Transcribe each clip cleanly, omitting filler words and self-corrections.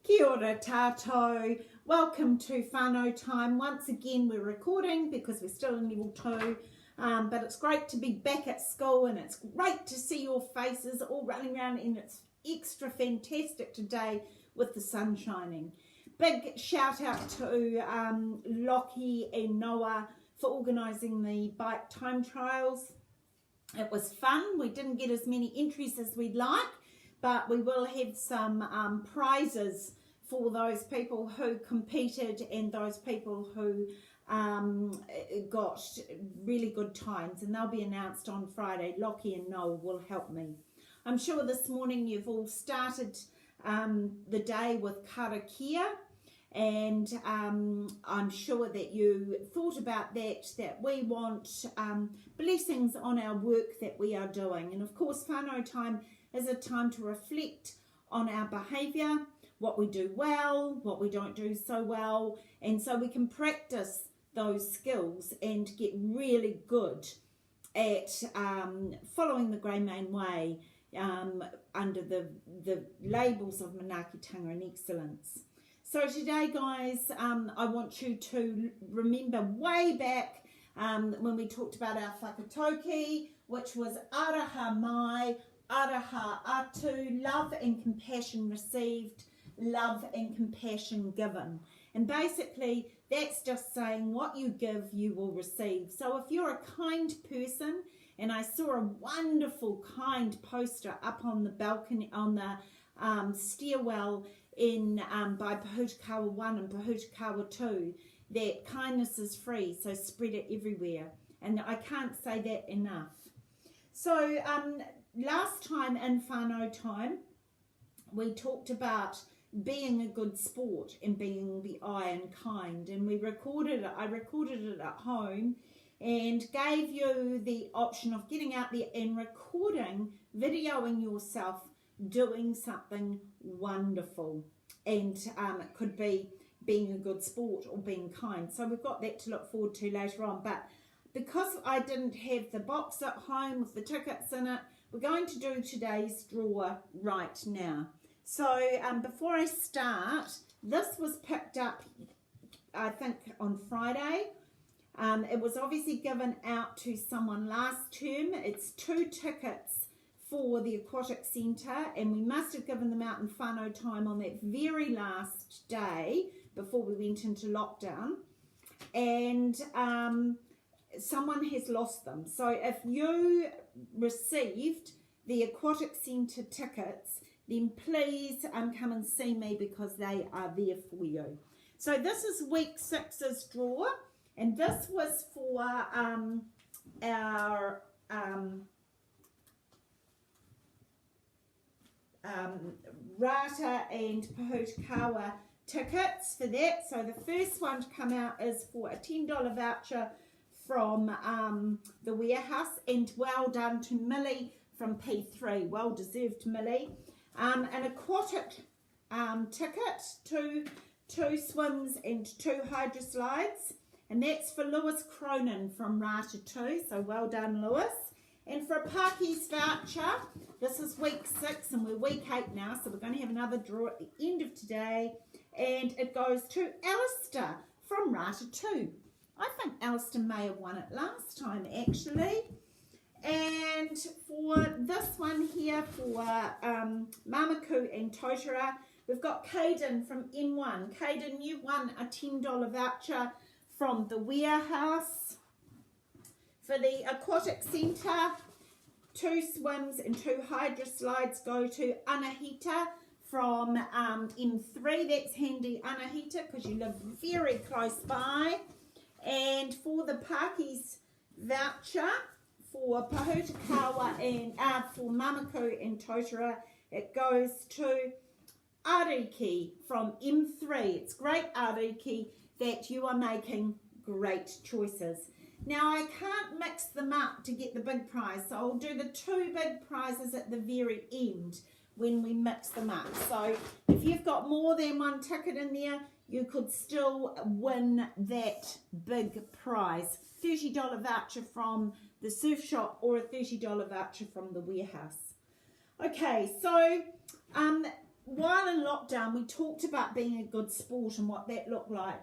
Kia ora tātou. Welcome to Whanau Time. Once again, we're recording because we're still in level 2. But it's great to be back at school and it's great to see your faces all running around, and it's extra fantastic today with the sun shining. Big shout out to Lockie and Noah for organising the bike time trials. It was fun. We didn't get as many entries as we'd like, but we will have some prizes for those people who competed and those people who got really good times, and they'll be announced on Friday. Lockie and Noah will help me. I'm sure this morning you've all started the day with karakia, and I'm sure that you thought about that we want blessings on our work that we are doing. And of course, Whanau Time is a time to reflect on our behaviour, what we do well, what we don't do so well, and so we can practice those skills and get really good at following the Grey Main Way under the labels of manaakitanga and excellence. So today, guys, I want you to remember way back when we talked about our whakatoki, which was araha mai, araha atu, love and compassion received, love and compassion given. And basically, that's just saying what you give, you will receive. So if you're a kind person, and I saw a wonderful kind poster up on the balcony, on the stairwell in by Pahutakawa 1 and Pahutakawa 2, that kindness is free, so spread it everywhere. And I can't say that enough. So last time in Whanau Time, we talked about being a good sport and being the eye and kind, and I recorded it at home and gave you the option of getting out there and recording, videoing yourself doing something wonderful, and it could be being a good sport or being kind. So we've got that to look forward to later on. But because I didn't have the box at home with the tickets in it, we're going to do today's draw right now. So before I start, this was picked up, I think, on Friday. It was obviously given out to someone last term. It's 2 tickets for the Aquatic Centre, and we must have given them out in Whanau Time on that very last day before we went into lockdown. And someone has lost them. So if you received the Aquatic Centre tickets, then please come and see me, because they are there for you. So this is week 6's draw, and this was for our Rata and Pahutakawa tickets for that. So the first one to come out is for a $10 voucher from the warehouse, and well done to Millie from P3, well deserved, Millie. An aquatic ticket, two swims and 2 hydro slides, and that's for Lewis Cronin from Rata 2, so well done, Lewis. And for a Parkies voucher, this is week 6 and we're week 8 now, so we're going to have another draw at the end of today, and it goes to Alistair from Rata 2. I think Alistair may have won it last time, actually. And for this one here, for Mamaku and Totara, we've got Caden from M1. Caden, you won a $10 voucher from the warehouse. For the Aquatic Centre, 2 swims and 2 hydro slides go to Anahita from M3. That's handy, Anahita, because you live very close by. And for the Parkies voucher, for Pahutakawa and for Mamaku and Totara, it goes to Ariki from M3. It's great, Ariki, that you are making great choices. Now, I can't mix them up to get the big prize, so I'll do the 2 big prizes at the very end when we mix them up. So if you've got more than 1 ticket in there, you could still win that big prize. $30 voucher from the surf shop or a $30 voucher from the warehouse. Okay, so while in lockdown, we talked about being a good sport and what that looked like.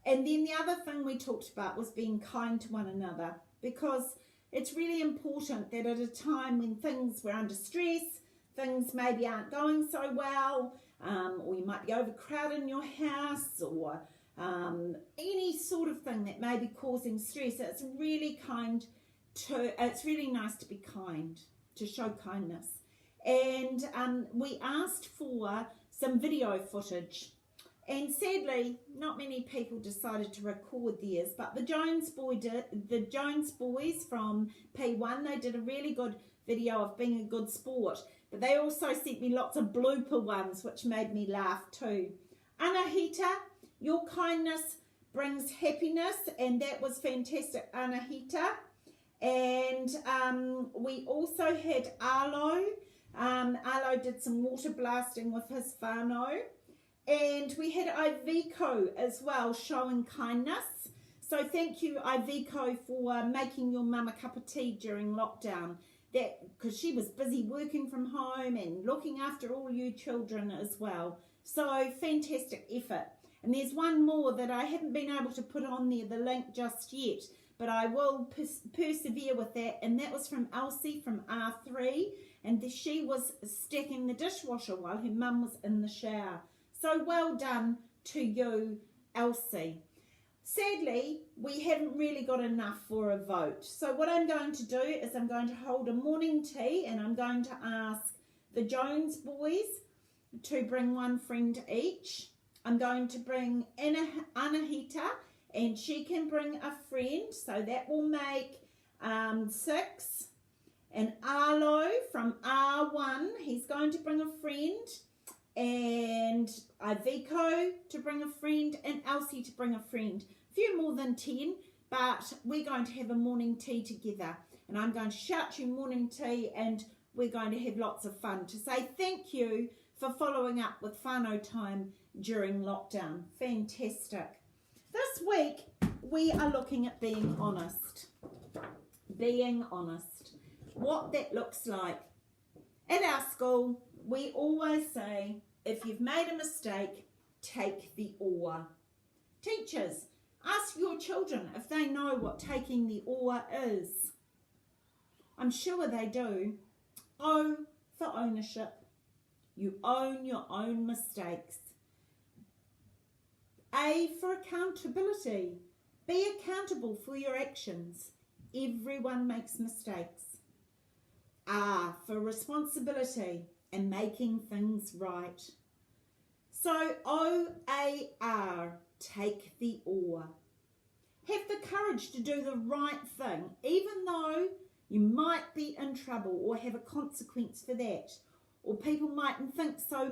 And then the other thing we talked about was being kind to one another, because it's really important that at a time when things were under stress, things maybe aren't going so well, or you might be overcrowded in your house, or any sort of thing that may be causing stress, it's really nice to be kind, to show kindness. And we asked for some video footage, and sadly not many people decided to record theirs, but the Jones boys from P1, they did a really good video of being a good sport, but they also sent me lots of blooper ones which made me laugh too. Anahita, your kindness brings happiness, and that was fantastic, Anahita. And we also had Arlo. Arlo did some water blasting with his whanau. And we had Iviko as well, showing kindness. So thank you, Iviko, for making your mum a cup of tea during lockdown. Because she was busy working from home and looking after all you children as well. So fantastic effort. And there's one more that I haven't been able to put on there, the link just yet, but I will persevere with that. And that was from Elsie from R3, and she was stacking the dishwasher while her mum was in the shower. So well done to you, Elsie. Sadly, we haven't really got enough for a vote. So what I'm going to do is I'm going to hold a morning tea, and I'm going to ask the Jones boys to bring one friend each. I'm going to bring Anahita, and she can bring a friend, so that will make 6. And Arlo from R1, he's going to bring a friend, and Iviko to bring a friend, and Elsie to bring a friend. A few more than 10, but we're going to have a morning tea together, and I'm going to shout you morning tea, and we're going to have lots of fun to say thank you for following up with Whanau Time during lockdown. Fantastic. This week we are looking at being honest. Being honest. What that looks like. At our school, we always say, if you've made a mistake, take the oar. Teachers, ask your children if they know what taking the oar is. I'm sure they do. O for ownership. You own your own mistakes. A for accountability. Be accountable for your actions. Everyone makes mistakes. R for responsibility and making things right. So OAR, take the oar. Have the courage to do the right thing, even though you might be in trouble or have a consequence for that. Or people mightn't think so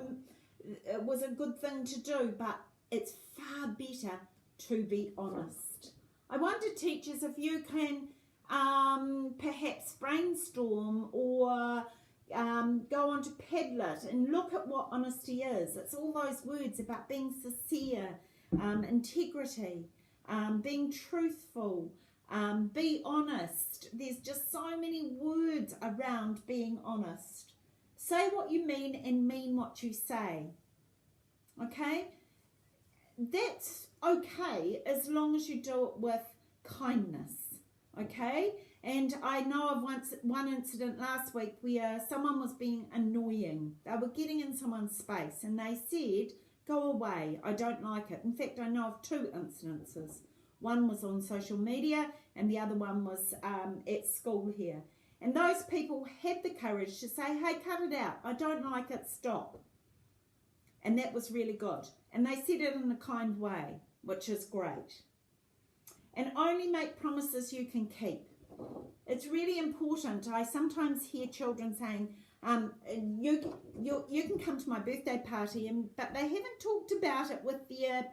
it was a good thing to do, but it's far better to be honest. I wonder, teachers, if you can perhaps brainstorm or go onto Padlet and look at what honesty is. It's all those words about being sincere, integrity, being truthful, be honest. There's just so many words around being honest. Say what you mean and mean what you say. Okay? That's okay as long as you do it with kindness. Okay? And I know of one incident last week where someone was being annoying. They were getting in someone's space and they said, go away, I don't like it. In fact, I know of 2 incidences. One was on social media and the other one was at school here. And those people had the courage to say, hey, cut it out. I don't like it, stop. And that was really good. And they said it in a kind way, which is great. And only make promises you can keep. It's really important. I sometimes hear children saying, you can come to my birthday party, but they haven't talked about it with their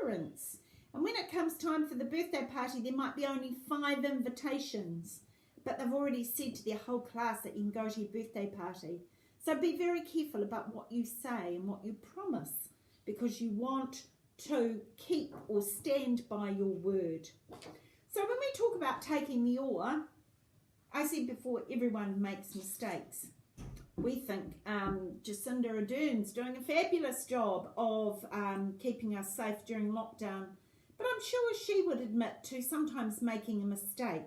parents. And when it comes time for the birthday party, there might be only 5 invitations, but they've already said to their whole class that you can go to your birthday party. So be very careful about what you say and what you promise, because you want to keep or stand by your word. So when we talk about taking the oar, I said before, everyone makes mistakes. we think Jacinda Ardern's doing a fabulous job of keeping us safe during lockdown. But I'm sure she would admit to sometimes making a mistake.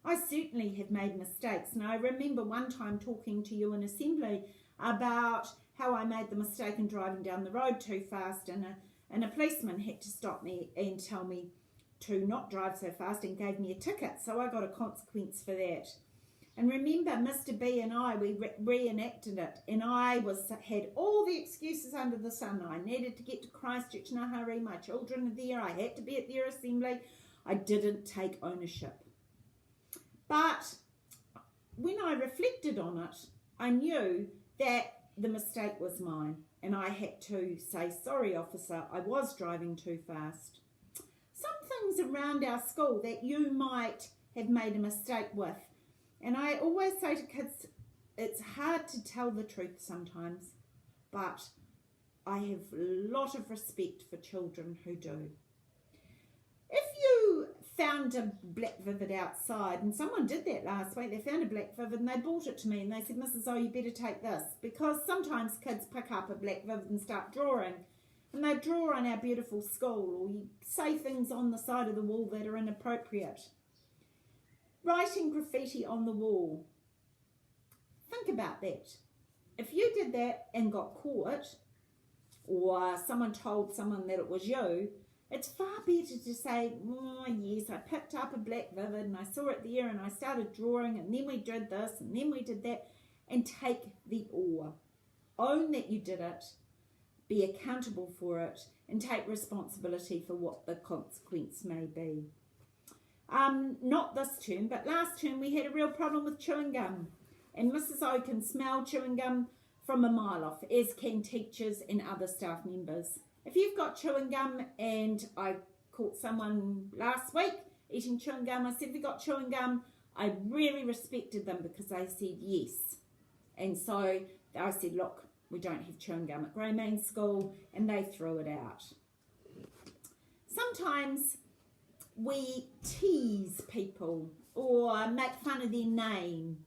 I certainly have made mistakes. And I remember one time talking to you in Assembly about how I made the mistake in driving down the road too fast, and a policeman had to stop me and tell me to not drive so fast and gave me a ticket. So I got a consequence for that. And remember, Mr. B and I, we reenacted it, and I had all the excuses under the sun. I needed to get to Christchurch in a hurry. My children are there. I had to be at their assembly. I didn't take ownership. But when I reflected on it, I knew that the mistake was mine, and I had to say, sorry, officer, I was driving too fast. Some things around our school that you might have made a mistake with. And I always say to kids, it's hard to tell the truth sometimes, but I have a lot of respect for children who do. If you found a black vivid outside, and someone did that last week, they found a black vivid and they brought it to me and they said, Mrs. O, you better take this, because sometimes kids pick up a black vivid and start drawing, and they draw on our beautiful school, or you say things on the side of the wall that are inappropriate. Writing graffiti on the wall. Think about that. If you did that and got caught, or someone told someone that it was you, it's far better to say, oh yes, I picked up a black vivid and I saw it there and I started drawing, and then we did this and then we did that, and take the awe. Own that you did it, be accountable for it, and take responsibility for what the consequence may be. Not this term, but last term we had a real problem with chewing gum, and Mrs. O can smell chewing gum from a mile off, as can teachers and other staff members. If you've got chewing gum, and I caught someone last week eating chewing gum, I said, have you got chewing gum? I really respected them because they said yes. And so I said, look, we don't have chewing gum at Greymain School, and they threw it out. Sometimes we tease people or make fun of their name,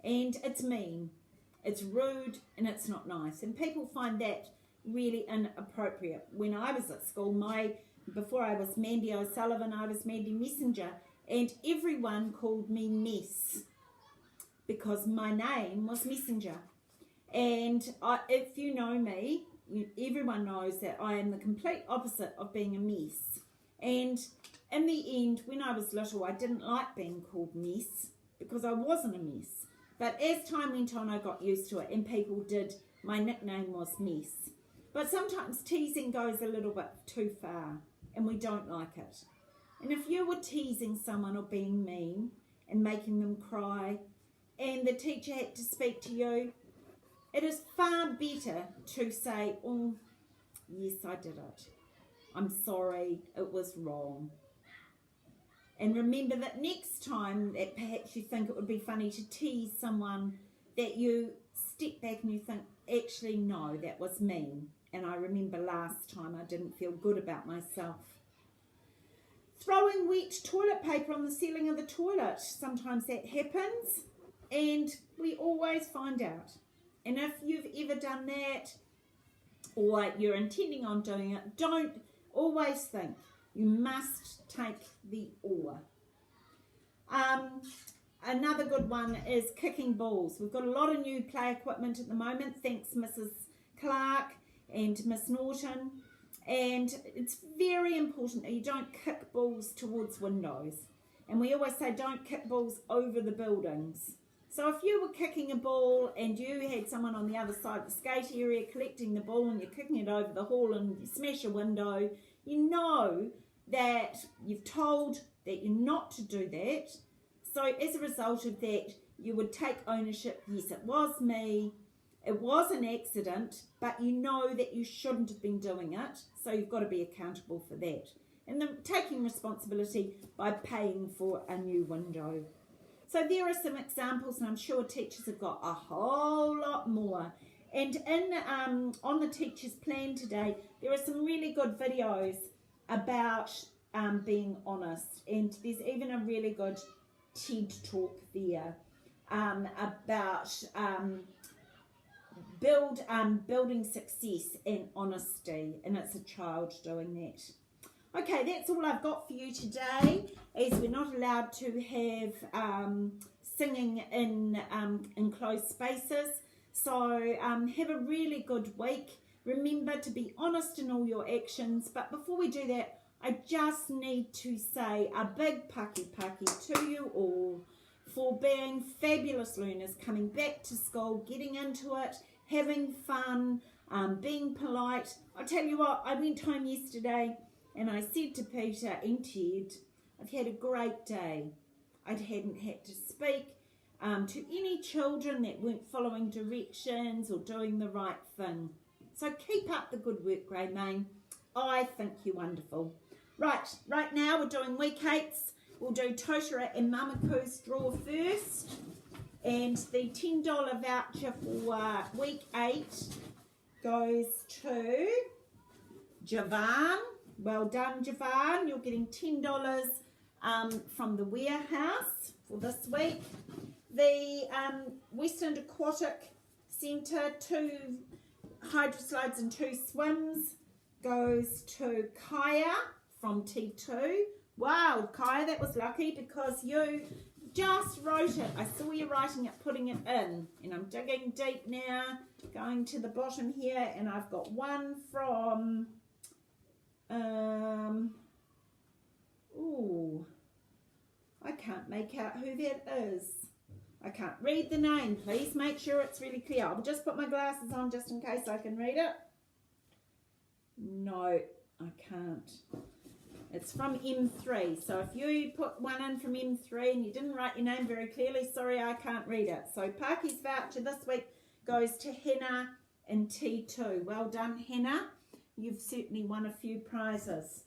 and it's mean, it's rude, and it's not nice, and people find that really inappropriate. When I was at school, before I was Mandy O'Sullivan, I was Mandy Messenger, and everyone called me Mess because my name was Messenger. And if you know me, everyone knows that I am the complete opposite of being a mess. And in the end, when I was little, I didn't like being called Mess because I wasn't a mess. But as time went on, I got used to it, and people did. My nickname was Mess. But sometimes teasing goes a little bit too far, and we don't like it. And if you were teasing someone or being mean and making them cry, and the teacher had to speak to you, it is far better to say, oh, yes, I did it. I'm sorry, it was wrong. And remember that next time that perhaps you think it would be funny to tease someone, that you step back and you think, actually, no, that was mean. And I remember last time I didn't feel good about myself. Throwing wet toilet paper on the ceiling of the toilet. Sometimes that happens, and we always find out. And if you've ever done that, or you're intending on doing it, don't always think. You must take the awe. Another good one is kicking balls. We've got a lot of new play equipment at the moment, thanks Mrs. Clark and Miss Norton. And it's very important that you don't kick balls towards windows. And we always say don't kick balls over the buildings. So if you were kicking a ball and you had someone on the other side of the skate area collecting the ball, and you're kicking it over the hall and you smash a window, you know that you've told that you're not to do that. So as a result of that, you would take ownership. Yes, it was me. It was an accident, but you know that you shouldn't have been doing it. So you've got to be accountable for that. And then taking responsibility by paying for a new window. So there are some examples, and I'm sure teachers have got a whole lot more. And on the teacher's plan today, there are some really good videos about being honest. And there's even a really good TED talk there about building success and honesty, and it's a child doing that. Okay, that's all I've got for you today, as we're not allowed to have singing in enclosed spaces. So have a really good week. Remember to be honest in all your actions. But before we do that, I just need to say a big paki to you all for being fabulous learners, coming back to school, getting into it, having fun, being polite. I tell you what, I went home yesterday and I said to Peter and Ted, I've had a great day. I hadn't had to speak to any children that weren't following directions or doing the right thing. So keep up the good work, Grey Mane. I think you're wonderful. Right now we're doing week 8s. We'll do Totara and Mamaku's draw first. And the $10 voucher for week 8 goes to Javan. Well done, Javan. You're getting $10 from the warehouse for this week. The Western Aquatic Centre, 2 hydro slides and 2 swims, goes to Kaya from T2. Wow, Kaya, that was lucky because you just wrote it. I saw you writing it, putting it in. And I'm digging deep now, going to the bottom here, and I've got one from, I can't make out who that is. I can't read the name. Please make sure it's really clear. I'll just put my glasses on just in case I can read it. No, I can't. It's from M3. So if you put one in from M3 and you didn't write your name very clearly, sorry, I can't read it. So Parky's voucher this week goes to Hannah in T2. Well done, Hannah. You've certainly won a few prizes.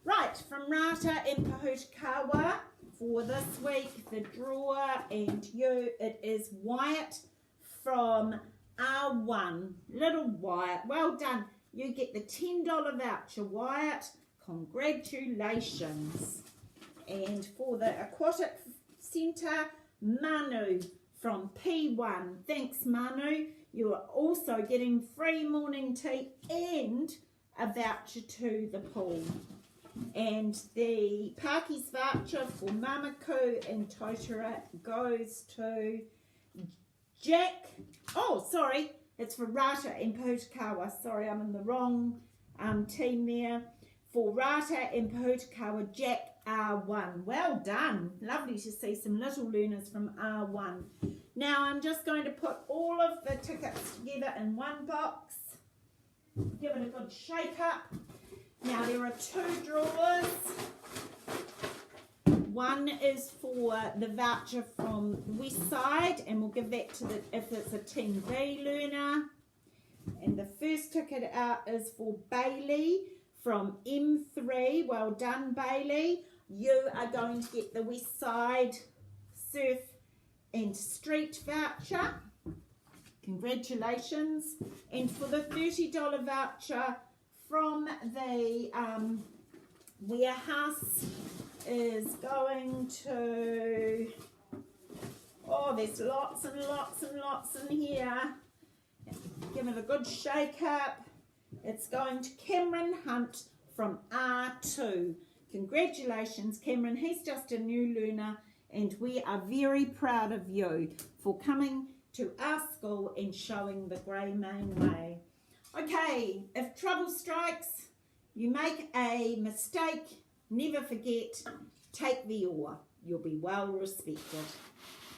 Right, from Rata and Pahutakawa. For this week, the drawer and you, it is Wyatt from R1. Little Wyatt, well done. You get the $10 voucher, Wyatt. Congratulations. And for the Aquatic Centre, Manu from P1. Thanks, Manu. You are also getting free morning tea and a voucher to the pool. And the Parky's voucher for Mamaku and Totara goes to Jack. Oh, sorry, it's for Rata and Pahutakawa. Sorry, I'm in the wrong team there. For Rata and Pahutakawa, Jack R1. Well done. Lovely to see some little learners from R1. Now I'm just going to put all of the tickets together in one box. Give it a good shake up. Now there are 2 drawers. One is for the voucher from the West Side, and we'll give that to the, if it's a Team B learner. And the first ticket out is for Bailey from M3. Well done, Bailey. You are going to get the West Side Surf and Street voucher. Congratulations. And for the $30 voucher from the warehouse is going to, oh, there's lots and lots and lots in here. Give it a good shake up. It's going to Cameron Hunt from R2. Congratulations, Cameron. He's just a new learner, and we are very proud of you for coming to our school and showing the Grey Mane way. Okay, if trouble strikes, you make a mistake, never forget, take the oar. You'll be well respected.